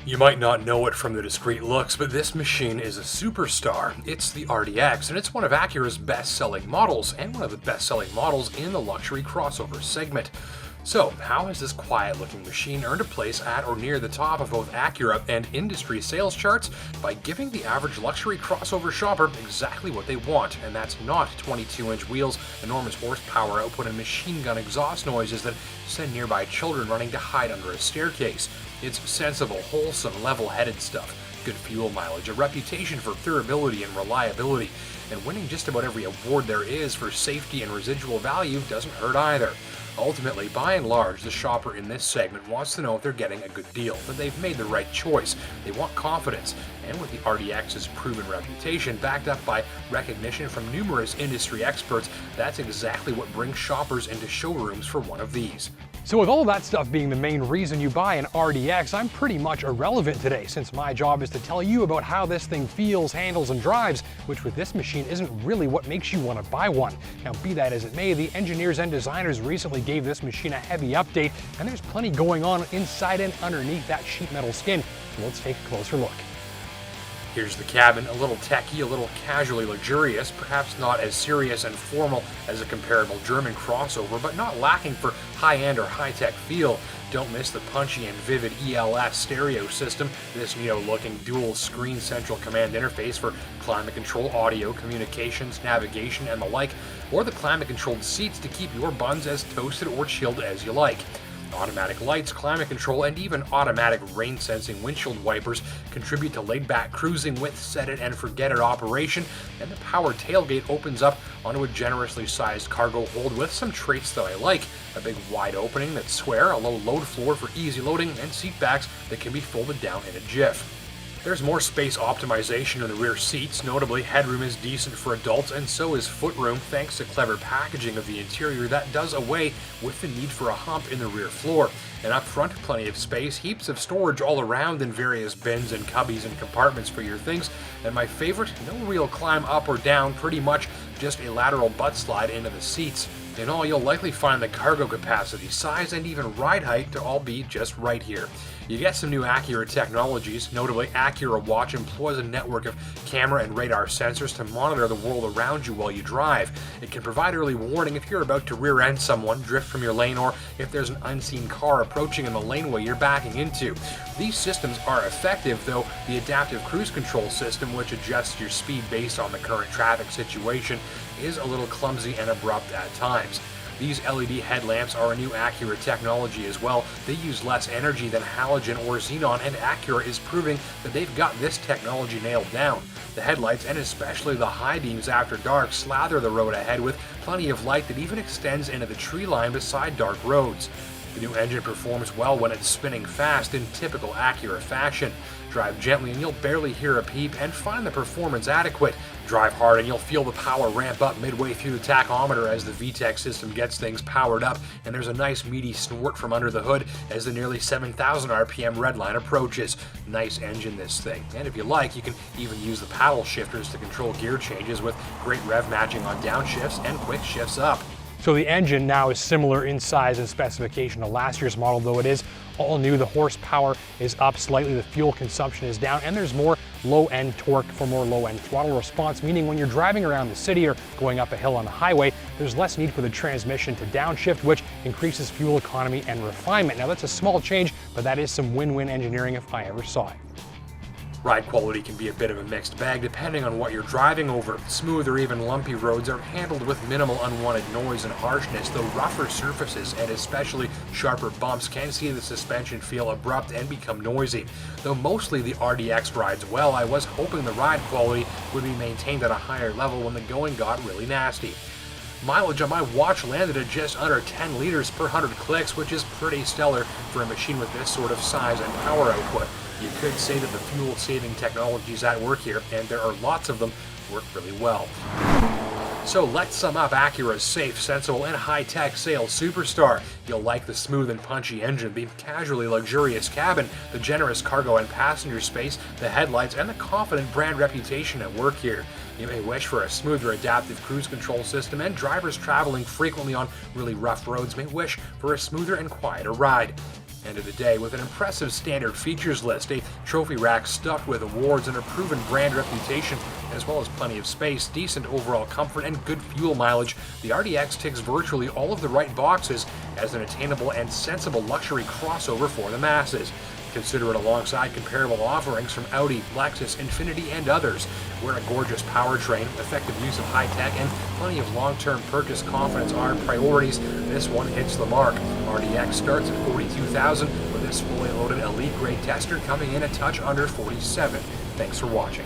You might not know it from the discreet looks, but this machine is a superstar. It's the RDX, and it's one of Acura's best-selling models, and one of the best-selling models in the luxury crossover segment. So, how has this quiet-looking machine earned a place at or near the top of both Acura and industry sales charts? By giving the average luxury crossover shopper exactly what they want, and that's not 22-inch wheels, enormous horsepower output, and machine gun exhaust noises that send nearby children running to hide under a staircase. It's sensible, wholesome, level-headed stuff. Good fuel mileage, a reputation for durability and reliability, and winning just about every award there is for safety and residual value doesn't hurt either. Ultimately, by and large, the shopper in this segment wants to know if they're getting a good deal, that they've made the right choice. They want confidence, and with the RDX's proven reputation backed up by recognition from numerous industry experts, that's exactly what brings shoppers into showrooms for one of these. So with all of that stuff being the main reason you buy an RDX, I'm pretty much irrelevant today, since my job is to tell you about how this thing feels, handles, and drives, which with this machine isn't really what makes you want to buy one. Now, be that as it may, the engineers and designers recently gave this machine a heavy update, and there's plenty going on inside and underneath that sheet metal skin. So let's take a closer look. Here's the cabin, a little techy, a little casually luxurious, perhaps not as serious and formal as a comparable German crossover, but not lacking for high-end or high-tech feel. Don't miss the punchy and vivid ELS stereo system, this neo-looking dual-screen central command interface for climate control, audio, communications, navigation, and the like, or the climate-controlled seats to keep your buns as toasted or chilled as you like. Automatic lights, climate control, and even automatic rain-sensing windshield wipers contribute to laid-back cruising with set-it-and-forget-it operation, and the power tailgate opens up onto a generously sized cargo hold with some traits that I like. A big wide opening that's square, a low load floor for easy loading, and seat backs that can be folded down in a jiff. There's more space optimization in the rear seats, notably headroom is decent for adults and so is footroom thanks to clever packaging of the interior that does away with the need for a hump in the rear floor. And up front, plenty of space, heaps of storage all around in various bins and cubbies and compartments for your things, and my favorite, no real climb up or down, pretty much just a lateral butt slide into the seats. In all, you'll likely find the cargo capacity, size, and even ride height to all be just right here. You get some new Acura technologies, notably Acura Watch employs a network of camera and radar sensors to monitor the world around you while you drive. It can provide early warning if you're about to rear-end someone, drift from your lane, or if there's an unseen car approaching in the laneway you're backing into. These systems are effective, though the adaptive cruise control system, which adjusts your speed based on the current traffic situation, is a little clumsy and abrupt at times. These LED headlamps are a new Acura technology as well. They use less energy than halogen or xenon, and Acura is proving that they've got this technology nailed down. The headlights, and especially the high beams after dark, slather the road ahead with plenty of light that even extends into the tree line beside dark roads. The new engine performs well when it's spinning fast in typical Acura fashion. Drive gently and you'll barely hear a peep and find the performance adequate. Drive hard and you'll feel the power ramp up midway through the tachometer as the VTEC system gets things powered up, and there's a nice meaty snort from under the hood as the nearly 7,000 RPM redline approaches. Nice engine, this thing. And if you like, you can even use the paddle shifters to control gear changes with great rev matching on downshifts and quick shifts up. So the engine now is similar in size and specification to last year's model, though it is all new. The horsepower is up slightly, the fuel consumption is down, and there's more low-end torque for more low-end throttle response, meaning when you're driving around the city or going up a hill on the highway, there's less need for the transmission to downshift, which increases fuel economy and refinement. Now that's a small change, but that is some win-win engineering if I ever saw it. Ride quality can be a bit of a mixed bag depending on what you're driving over. Smooth or even lumpy roads are handled with minimal unwanted noise and harshness, though rougher surfaces and especially sharper bumps can see the suspension feel abrupt and become noisy. Though mostly the RDX rides well, I was hoping the ride quality would be maintained at a higher level when the going got really nasty. Mileage on my watch landed at just under 10 liters per 100 clicks, which is pretty stellar for a machine with this sort of size and power output. You could say that the fuel-saving technologies at work here, and there are lots of them, work really well. So let's sum up Acura's safe, sensible, and high-tech sales superstar. You'll like the smooth and punchy engine, the casually luxurious cabin, the generous cargo and passenger space, the headlights, and the confident brand reputation at work here. You may wish for a smoother adaptive cruise control system, and drivers traveling frequently on really rough roads may wish for a smoother and quieter ride. End of the day with an impressive standard features list, a trophy rack stuffed with awards and a proven brand reputation, as well as plenty of space, decent overall comfort, and good fuel mileage. The RDX ticks virtually all of the right boxes as an attainable and sensible luxury crossover for the masses. Consider it alongside comparable offerings from Audi, Lexus, Infiniti, and others. Where a gorgeous powertrain, effective use of high-tech, and plenty of long-term purchase confidence are priorities, this one hits the mark. RDX starts at $42,000, with this fully loaded elite-grade tester coming in a touch under $47,000. Thanks for watching.